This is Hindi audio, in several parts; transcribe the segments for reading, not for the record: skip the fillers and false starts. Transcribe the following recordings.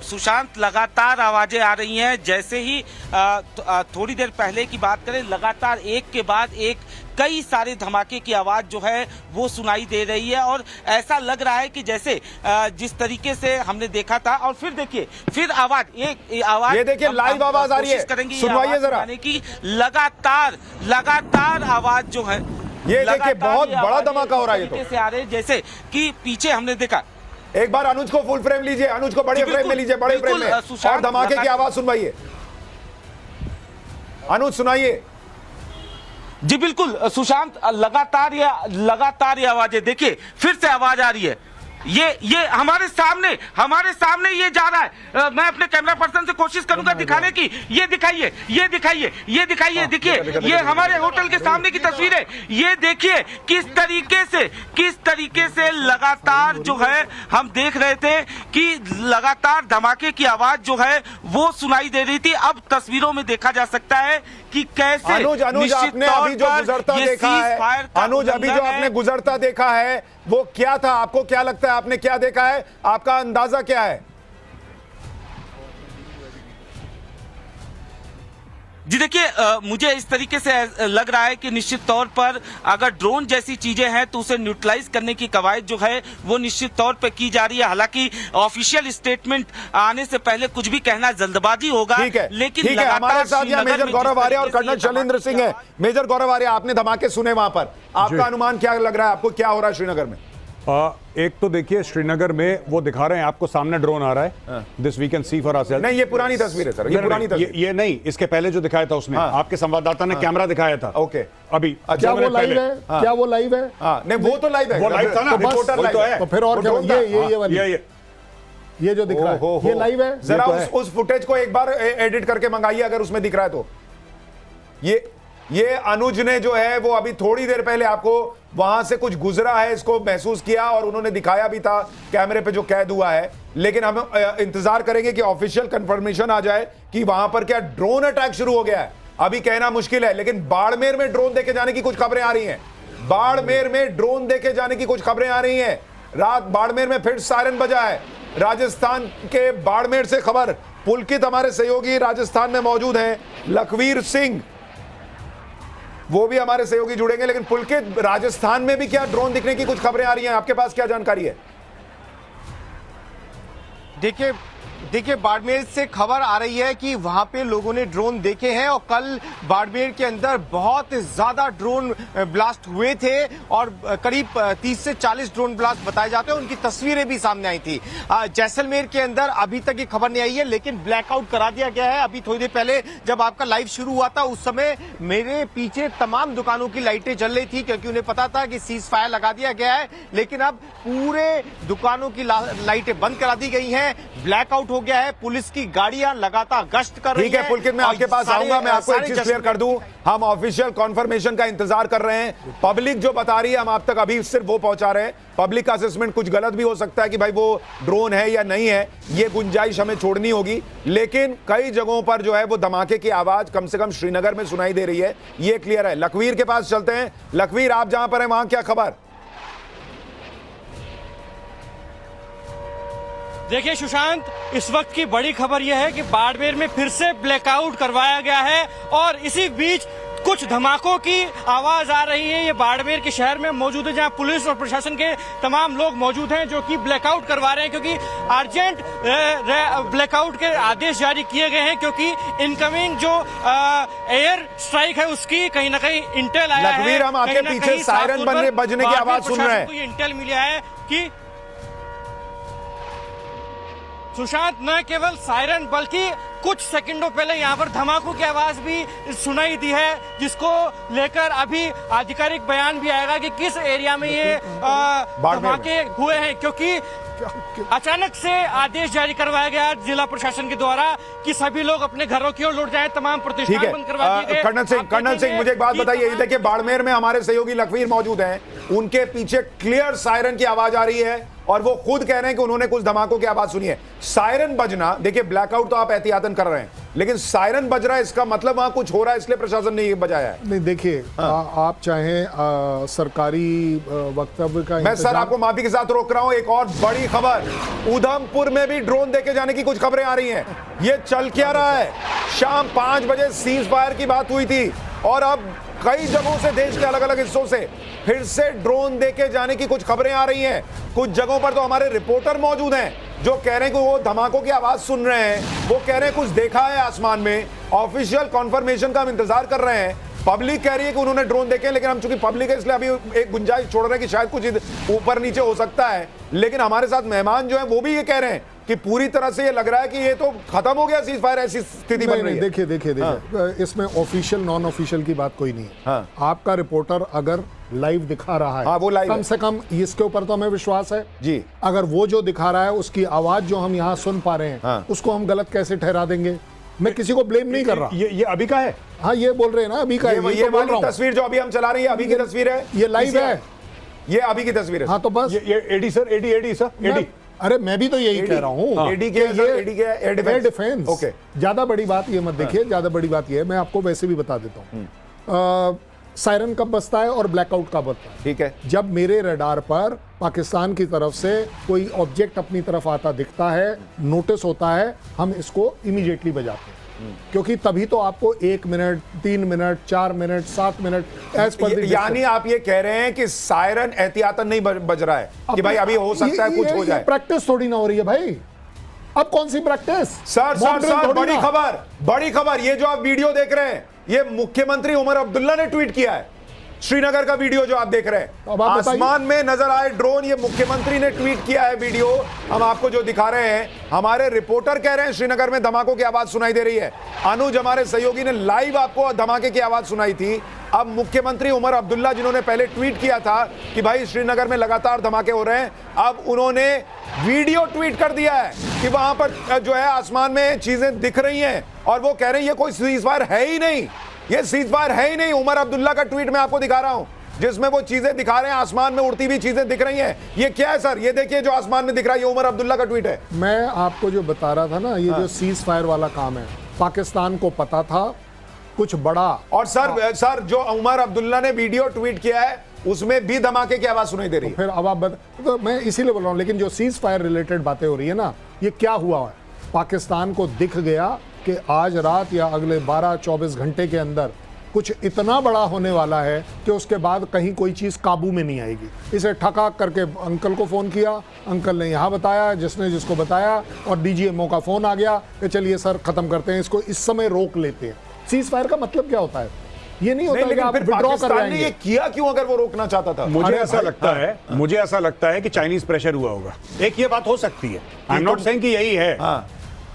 सुशांत, लगातार आवाजें आ रही हैं। जैसे ही थोड़ी देर पहले की बात करें, लगातार एक के बाद एक कई सारे धमाके की आवाज जो है वो सुनाई दे रही है और ऐसा लग रहा है कि जैसे जिस तरीके से हमने देखा था। और फिर देखिए, फिर आवाज, एक आवाज, ये देखिए लाइव आवाज आ रही है, करेंगे सुनवाइए जरा की। लगातार आवाज जो है, ये देखिए बहुत बड़ा धमाका हो रहा है। ये तो आ रहे हैं जैसे कि पीछे हमने देखा। एक बार अनुज को फुल फ्रेम लीजिए, अनुज को बड़े फ्रेम में लीजिए, बड़े फ्रेम में, और धमाके की आवाज सुनवाइए। अनुज सुनाइए। जी बिल्कुल सुशांत, लगातार ये आवाजें देखिए, फिर से आवाज आ रही है। ये हमारे सामने ये जा रहा है। मैं अपने कैमरा पर्सन से कोशिश करूंगा दिखाने की। ये दिखाइए, देखिए ये हमारे होटल के सामने की तस्वीर है। ये देखिए किस तरीके से लगातार जो है हम देख रहे थे कि लगातार धमाके की आवाज जो है वो सुनाई दे रही थी। अब तस्वीरों में देखा जा सकता है कि कैसे अनुज आपने अभी जो गुजरता देखा है, अनुज अभी जो आपने गुजरता देखा है वो क्या था? आपको क्या लगता है, आपने क्या देखा है? आपका अंदाजा क्या है? जी देखिए, मुझे इस तरीके से लग रहा है कि निश्चित तौर पर अगर ड्रोन जैसी चीजें हैं तो उसे न्यूट्रलाइज करने की कवायद जो है वो निश्चित तौर पर की जा रही है। हालांकि ऑफिशियल स्टेटमेंट आने से पहले कुछ भी कहना जल्दबाजी होगा। लेकिन हमारे साथ यहाँ मेजर गौरव आर्य और कर्नल शैलेंद्र सिंह है। मेजर गौरव आर्य, आपने धमाके सुने वहां पर, आपका अनुमान क्या लग रहा है? आपको क्या हो रहा है श्रीनगर में? एक तो देखिए श्रीनगर में वो दिखा रहे हैं आपको, सामने ड्रोन आ रहा है। This we can see for ourself. नहीं, ये पुरानी तस्वीर है सर, ये पुरानी तस्वीर। ये नहीं, इसके पहले जो दिखाया था उसने, आपके संवाददाता ने कैमरा दिखाया था। ओके, अभी क्या वो लाइव है? क्या वो लाइव है? नहीं, वो तो लाइव है, वो लाइव था ना, रिपोर्टर लाइव है। तो फिर और क्या? ये जो दिख रहा है ये लाइव है। जरा उस फुटेज को एक बार एडिट करके मंगाइए अगर उसमें दिख रहा है तो। ये अनुज ने जो है वो अभी थोड़ी देर पहले आपको वहां से कुछ गुजरा है, इसको महसूस किया और उन्होंने दिखाया भी था कैमरे पे जो कैद हुआ है। लेकिन हम इंतजार करेंगे कि ऑफिशियल कंफर्मेशन आ जाए कि वहां पर क्या ड्रोन अटैक शुरू हो गया है। अभी कहना मुश्किल है, लेकिन बाड़मेर में ड्रोन देखे जाने की कुछ खबरें आ रही हैं। बाड़मेर में ड्रोन देखे जाने की कुछ खबरें आ रही हैं। रात बाड़मेर में फिर सायरन बजा है। राजस्थान के बाड़मेर से खबर, पुलकित हमारे सहयोगी राजस्थान में मौजूद हैं, लखवीर सिंह वो भी हमारे सहयोगी जुड़ेंगे। लेकिन पुलकित, राजस्थान में भी क्या ड्रोन दिखने की कुछ खबरें आ रही हैं? आपके पास क्या जानकारी है? देखिए बाड़मेर से खबर आ रही है कि वहां पे लोगों ने ड्रोन देखे हैं और कल बाड़मेर के अंदर बहुत ज्यादा ड्रोन ब्लास्ट हुए थे और करीब 30 से 40 ड्रोन ब्लास्ट बताए जाते हैं। उनकी तस्वीरें भी सामने आई थी। जैसलमेर के अंदर अभी तक ये खबर नहीं आई है, लेकिन ब्लैकआउट करा दिया गया है। अभी थोड़ी देर पहले जब आपका लाइव शुरू हुआ था उस समय मेरे पीछे तमाम दुकानों की लाइटें जल रही थी, क्योंकि उन्हें पता था कि सीज फायर लगा दिया गया है। लेकिन अब पूरे दुकानों की लाइटें बंद करा दी गई हैं, ब्लैकआउट हो गया है। पुलिस की गाड़ियां लगातार गश्त कर रही है। ठीक है पुलकित, मैं आपके पास आऊंगा। मैं आपको एक चीज क्लियर कर दूं, हम ऑफिशियल कॉन्फर्मेशन का इंतजार कर रहे हैं। पब्लिक जो बता रही है हम आप तक अभी सिर्फ वो पहुंचा रहे हैं। पब्लिक का असेसमेंट कुछ गलत भी हो सकता है कि भाई वो ड्रोन है या नहीं है, ये गुंजाइश हमें छोड़नी होगी। लेकिन कई जगहों पर जो है वो धमाके की आवाज कम से कम श्रीनगर में सुनाई दे रही है, ये क्लियर है। लखवीर के पास चलते हैं। लखवीर, आप जहां पर हैं वहां क्या खबर? देखिए सुशांत, इस वक्त की बड़ी खबर यह है कि बाड़मेर में फिर से ब्लैकआउट करवाया गया है और इसी बीच कुछ धमाकों की आवाज आ रही है। ये बाड़मेर के शहर में मौजूद है जहां पुलिस और प्रशासन के तमाम लोग मौजूद हैं जो कि ब्लैकआउट करवा रहे हैं, क्योंकि अर्जेंट ब्लैकआउट के आदेश जारी किए गए हैं, क्योंकि इनकमिंग जो एयर स्ट्राइक है उसकी कहीं ना कहीं इंटेल आया है। लखवीर, हम आपके पीछे सायरन बजने की आवाज सुन रहे हैं। ये इंटेल मिला है कि सुशांत, न केवल सायरन बल्कि कुछ सेकंडों पहले यहाँ पर धमाकों की आवाज भी सुनाई दी है, जिसको लेकर अभी आधिकारिक बयान भी आएगा कि किस एरिया में ये धमाके हुए हैं, क्योंकि अचानक से आदेश जारी करवाया गया जिला प्रशासन के द्वारा कि सभी लोग अपने घरों की ओर लौट जाएं, तमाम प्रतिष्ठान बंद करवा दिए गए। कर्नल सिंह मुझे एक बात बताइए, देखिए बाड़मेर में हमारे सहयोगी लखवीर मौजूद हैं, उनके पीछे क्लियर सायरन की आवाज आ रही है और वो खुद कह रहे हैं कि उन्होंने कुछ धमाकों की आवाज सुनी है। सायरन बजना, देखिए ब्लैकआउट तो आप एहतियातन कर रहे हैं, लेकिन सायरन बज रहा है, इसका मतलब वहां कुछ हो रहा है, इसलिए प्रशासन ने ये बजाया है। नहीं देखिए, आप चाहें सरकारी वक्तव्य का मैं सर आपको माफी के साथ रोक रहा हूं। एक और बड़ी खबर, उधमपुर में भी ड्रोन देके जाने की कुछ खबरें आ रही हैं। ये चल क्या रहा है? शाम 5 बजे सीज फायर की बात हुई थी और अब कई जगहों से, देश के अलग अलग हिस्सों से फिर से ड्रोन देके जाने की कुछ खबरें आ रही हैं। कुछ जगहों पर तो हमारे रिपोर्टर मौजूद हैं जो कह रहे हैं कि वो धमाकों की आवाज सुन रहे हैं, वो कह रहे हैं कुछ देखा है आसमान में। ऑफिशियल कॉन्फर्मेशन का हम इंतजार कर रहे हैं। पब्लिक कह रही है कि उन्होंने ड्रोन देखे, लेकिन हम चूंकि पब्लिक है इसलिए अभी एक गुंजाइश छोड़ रहे हैं कि शायद कुछ ऊपर नीचे हो सकता है। लेकिन हमारे साथ मेहमान जो है वो भी ये कह रहे हैं कि पूरी तरह से ये लग रहा है कि ये तो खत्म हो गया सीज फायर, ऐसी स्थिति बन रही है। देखिए, इसमें ऑफिशियल नॉन ऑफिशियल की बात कोई नहीं है। आपका रिपोर्टर अगर लाइव दिखा रहा है, वो लाइव कम से कम इसके ऊपर तो हमें विश्वास है जी। अगर वो जो दिखा रहा है उसकी आवाज जो हम यहाँ सुन पा रहे हैं उसको हम गलत कैसे ठहरा देंगे? मैं किसी को ब्लेम नहीं कर रहा। ये अभी का है? हाँ, ये बोल रहे हैं ना, अभी का है। ये वाली तस्वीर जो अभी हम चला रही है अभी की तस्वीर है, ये लाइव है, ये अभी की तस्वीर है। हाँ तो बस ये AD sir, AD sir, AD. अरे मैं भी तो यही कह रहा हूँ। एडी के एयर डिफेंस। ओके, ज्यादा बड़ी बात ये मत देखिए, ज्यादा बड़ी बात ये है, मैं आपको वैसे भी बता देता हूँ। सायरन कब बजता है और ब्लैकआउट कब होता है? ठीक है। जब मेरे रडार पर पाकिस्तान की तरफ से कोई ऑब्जेक्ट अपनी तरफ आता दिखता है, नोटिस होता है, हम इसको इमीडिएटली बजाते हैं। क्योंकि तभी तो आपको 1 minute, 3 minute, 4 minute, 7 minute edge पर यानी आप ये कह रहे हैं कि सायरन एहतियातन नहीं बज रहा है कि भाई अभी हो सकता है कुछ हो जाए। प्रैक्टिस थोड़ी ना हो रही है भाई, अब कौन सी प्रैक्टिस? सर बड़ी खबर, ये जो आप वीडियो देख रहे हैं ये मुख्यमंत्री उमर अब्दुल्ला ने ट्वीट किया है। श्रीनगर का वीडियो जो आप देख रहे हैं, आसमान में नजर आए ड्रोन, ये मुख्यमंत्री ने ट्वीट किया है वीडियो। हम आपको जो दिखा रहे हैं, हमारे रिपोर्टर कह रहे हैं श्रीनगर में धमाकों की आवाज सुनाई दे रही है। अनुज हमारे सहयोगी ने लाइव आपको धमाके की आवाज सुनाई थी। अब मुख्यमंत्री उमर अब्दुल्ला, जिन्होंने पहले ट्वीट किया था कि भाई श्रीनगर में लगातार धमाके हो रहे हैं, अब उन्होंने वीडियो ट्वीट कर दिया है कि वहां पर जो है आसमान में चीजें दिख रही हैं और वो कह रहे हैं ये कोई सीज फायर है ही नहीं, ये सीज फायर है ही नहीं। उमर अब्दुल्ला का ट्वीट मैं आपको दिखा रहा हूं जिसमें वो चीजें दिखा रहे हैं, आसमान में उड़ती हुई चीजें दिख रही हैं। ये क्या है सर? ये देखिए जो आसमान में दिख रहा है, ये उमर अब्दुल्ला का ट्वीट है। मैं आपको जो बता रहा था ना, ये जो सीज फायर वाला काम है, पाकिस्तान को पता था कुछ बड़ा। और सर जो उमर अब्दुल्ला ने वीडियो ट्वीट किया है उसमें भी धमाके की आवाज सुनाई दे रही है। फिर अब आप तो मैं इसीलिए बोल रहा हूं, लेकिन जो सीज फायर रिलेटेड बातें हो रही है ना, ये क्या हुआ है? पाकिस्तान को दिख गया कि आज रात या अगले 12-24 घंटे के अंदर कुछ इतना बड़ा होने वाला है कि उसके बाद कहीं कोई चीज़ काबू में नहीं आएगी। इसे ठकाक करके अंकल को फ़ोन किया, अंकल ने यहाँ बताया, जिसने जिसको बताया, और डीजीएमओ का फ़ोन आ गया कि चलिए सर ख़त्म करते हैं इसको, इस समय रोक लेते हैं। सीज फायर का मतलब क्या होता है? ये नहीं होता है कि आप विड्रॉ कर जाएंगे। ये किया क्यों अगर वो रोकना चाहता था? मुझे ऐसा लगता है कि चाइनीज प्रेशर हुआ होगा। एक ये बात हो सकती है, आई एम नॉट सेइंग कि यही है।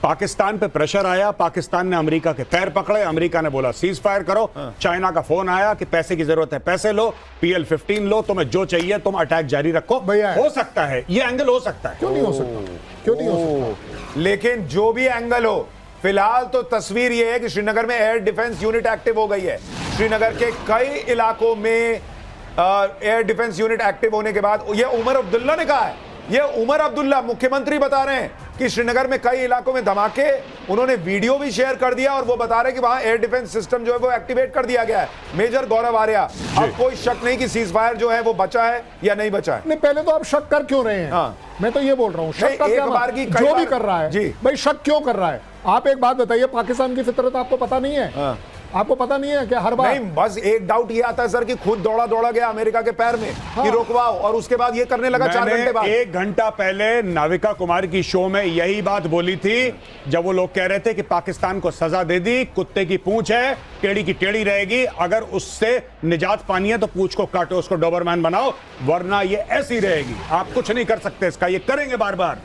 पाकिस्तान पे प्रेशर आया, पाकिस्तान ने अमेरिका के पैर पकड़े, अमेरिका ने बोला सीज फायर करो। चाइना का फोन आया कि पैसे की जरूरत है, पैसे लो, PL-15 लो, तुम्हें जो चाहिए तुम अटैक जारी रखो। भैया हो सकता है, ये एंगल हो सकता है। क्यों नहीं हो सकता? क्यों नहीं हो सकता? लेकिन जो भी एंगल हो, फिलहाल तो तस्वीर यह है कि श्रीनगर में एयर डिफेंस यूनिट एक्टिव हो गई है। श्रीनगर के कई इलाकों में एयर डिफेंस यूनिट एक्टिव होने के बाद, ये उमर अब्दुल्ला ने कहा है, ये उमर अब्दुल्ला मुख्यमंत्री बता रहे हैं कि श्रीनगर में कई इलाकों में धमाके, उन्होंने वीडियो भी शेयर कर दिया और वो बता रहे हैं कि वहां एयर डिफेंस सिस्टम जो है वो एक्टिवेट कर दिया गया है। मेजर गौरव आर्या, अब कोई शक नहीं कि सीज फायर जो है वो बचा है या नहीं बचा है। नहीं, पहले तो आप शक कर क्यों रहे हैं? मैं तो ये बोल रहा हूँ, शक का क्या मतलब? जो भी कर रहा है जी भाई, शक क्यों कर रहा है? आप एक बात बताइए, पाकिस्तान की फितरत आपको पता नहीं है? आपको पता नहीं है कि हर बार नहीं, बस एक डाउट ये आता है सर कि खुद दौड़ा गया अमेरिका के पैर में कि रोकवाओ, और उसके बाद ये करने लगा 4 घंटे बाद। 1 घंटा पहले नाविका कुमार की शो में यही बात बोली थी, जब वो लोग कह रहे थे कि पाकिस्तान को सजा दे दी, कुत्ते की पूंछ है, टेढ़ी की टेढ़ी रहेगी, अगर उससे निजात पानी है तो पूंछ को काटो, उसको डोबरमैन बनाओ, वरना ये ऐसी रहेगी, आप कुछ नहीं कर सकते इसका, ये करेंगे बार बार।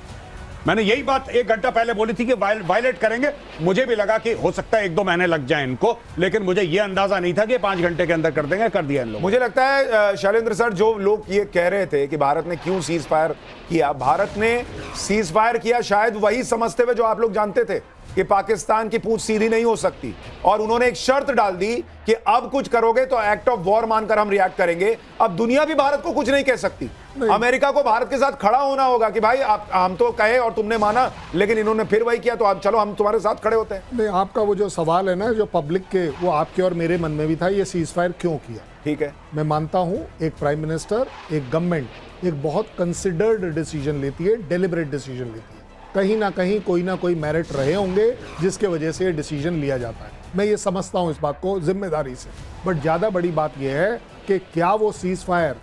मैंने यही बात 1 घंटा पहले बोली थी कि वायलेट करेंगे। मुझे भी लगा कि हो सकता है 1-2 महीने लग जाए इनको, लेकिन मुझे यह अंदाजा नहीं था कि 5 घंटे के अंदर कर देंगे। कर दिया इन लोगों। मुझे लगता है शैलेंद्र सर, जो लोग ये कह रहे थे कि भारत ने क्यों सीज फायर किया, भारत ने सीज फायर किया शायद वही समझते हुए जो आप लोग जानते थे कि पाकिस्तान की पूंछ सीधी नहीं हो सकती, और उन्होंने एक शर्त डाल दी कि अब कुछ करोगे तो एक्ट ऑफ वॉर मानकर हम रिएक्ट करेंगे। अब दुनिया भी भारत को कुछ नहीं कह सकती। अमेरिका को भारत के साथ खड़ा होना होगा कि भाई आप, हम तो कहे और तुमने माना, लेकिन इन्होंने फिर वही किया, तो आप चलो हम तुम्हारे साथ खड़े होते हैं। नहीं, आपका वो जो सवाल है ना, जो पब्लिक के, वो आपके और मेरे मन में भी था, ये सीज फायर क्यों किया। ठीक है, मैं मानता हूं एक प्राइम मिनिस्टर, एक गवर्नमेंट एक बहुत कंसिडर्ड डिसीजन लेती है, डेलिबरेट डिसीजन लेती है। कहीं ना कहीं कोई ना कोई मेरिट रहे होंगे जिसके वजह से ये डिसीजन लिया जाता है। मैं ये समझता हूं इस बात को जिम्मेदारी से। बट ज़्यादा बड़ी बात यह है कि क्या वो सीज फायर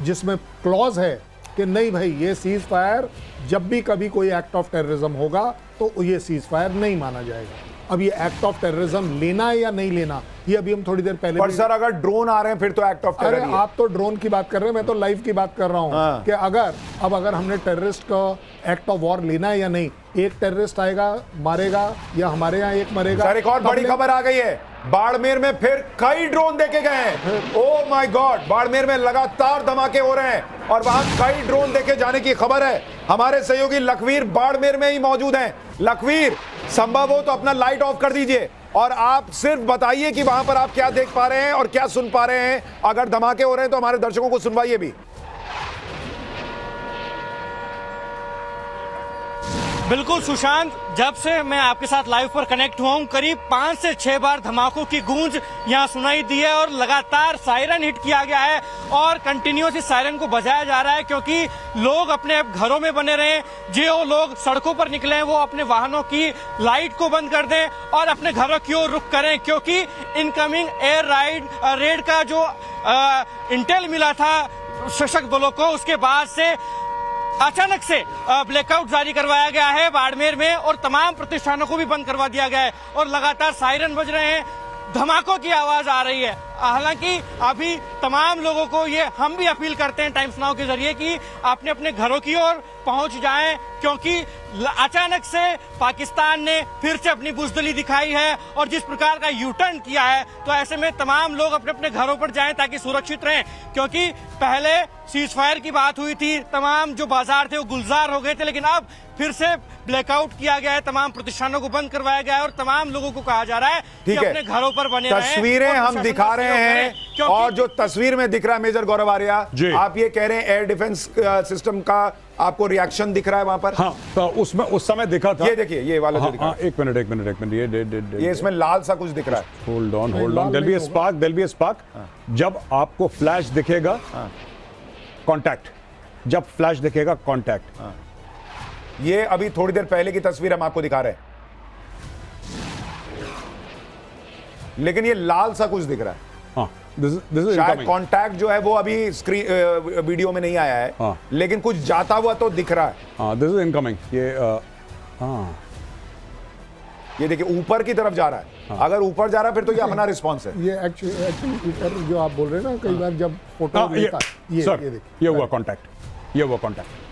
जिसमें क्लॉज है कि नहीं भाई, ये सीज फायर जब भी कभी कोई एक्ट ऑफ टेररिज्म होगा तो ये सीज फायर नहीं माना जाएगा। अब ये एक्ट ऑफ टेररिज्म लेना है या नहीं लेना, ये अभी हम थोड़ी देर पहले पर सर अगर ड्रोन आ रहे हैं फिर तो एक्ट ऑफ टेरर अरे ही है। आप तो ड्रोन की बात कर रहे हैं, मैं तो लाइव की बात कर रहा हूं। हाँ। कि अगर हमने टेररिस्ट का एक्ट ऑफ वॉर लेना है या नहीं, एक टेररिस्ट आएगा मारेगा या हमारे यहाँ एक मरेगा। सर एक और बड़ी खबर आ गई है, बाड़मेर में फिर कई ड्रोन देखे गए हैं। ओह माय गॉड, बाड़मेर में लगातार धमाके हो रहे हैं और वहां कई ड्रोन देखे जाने की खबर है। हमारे सहयोगी लखवीर बाड़मेर में ही मौजूद हैं। लखवीर, संभव हो तो अपना लाइट ऑफ कर दीजिए और आप सिर्फ बताइए कि वहां पर आप क्या देख पा रहे हैं और क्या सुन पा रहे हैं। अगर धमाके हो रहे हैं तो हमारे दर्शकों को सुनवाइए भी। बिल्कुल सुशांत, जब से मैं आपके साथ लाइव पर कनेक्ट हुआ हूं, करीब 5 से 6 बार धमाकों की गूंज यहां सुनाई दी है और लगातार सायरन हिट किया गया है और कंटिन्यूस इस सायरन को बजाया जा रहा है क्योंकि लोग अपने घरों में बने रहें। जो लोग सड़कों पर निकले हैं वो अपने वाहनों की लाइट को बंद कर दें और अपने घरों की ओर रुख करें, क्योंकि इनकमिंग एयर रेड का जो इंटेल मिला था सशस्त्र बलों को, उसके बाद से अचानक से ब्लैकआउट जारी करवाया गया है बाड़मेर में और तमाम प्रतिष्ठानों को भी बंद करवा दिया गया है और लगातार सायरन बज रहे हैं, धमाकों की आवाज आ रही है। हालांकि अभी तमाम लोगों को ये हम भी अपील करते हैं टाइम्स नाउ के जरिए कि अपने अपने घरों की ओर पहुंच जाएं, क्योंकि अचानक से पाकिस्तान ने फिर से अपनी बुजदली दिखाई है और जिस प्रकार का यू टर्न किया है, तो ऐसे में तमाम लोग अपने अपने घरों पर जाएं ताकि सुरक्षित रहें। क्योंकि पहले सीज फायर की बात हुई थी, तमाम जो बाजार थे वो गुलजार हो गए थे, लेकिन अब फिर से ब्लैकआउट किया गया है, तमाम प्रतिष्ठानों को बंद करवाया गया है और तमाम लोगों को कहा जा रहा है कि अपने घरों पर बने रहें। तस्वीरें हम दिखा रहे हैं और जो तस्वीर में दिख रहा है मेजर गौरव आर्या, आप ये कह रहे हैं एयर डिफेंस सिस्टम का आपको रिएक्शन दिख रहा है वहां पर? हाँ, तो उसमें उस समय दिखा था। ये देखिए, ये वाला जो दिख रहा है। एक मिनट, ये इसमें लाल सा कुछ दिख रहा है। Hold on, there will be a spark. जब आपको फ्लैश दिखेगा, कांटेक्ट। जब फ्लैश दिखेगा, कांटेक्ट। ये अभी थोड़ी देर पहले की तस्वीर हम आपको दिखा रहे हैं, लेकिन ये लाल सा कुछ दिख रहा है। हाँ, this is शायद incoming. कांटेक्ट जो है वो अभी स्क्रीन वीडियो में नहीं आया है। हाँ। लेकिन कुछ जाता हुआ तो दिख रहा है। हाँ, दिस इज इनकमिंग। ये हाँ, ये देखिए ऊपर की तरफ जा रहा है। अगर ऊपर जा रहा है फिर तो ये अपना रिस्पॉन्स है। ये एक्चुअली ऊपर जो आप बोल रहे हैं ना, कई बार जब फोटो ये ये देखिए, हुआ कांटेक्ट।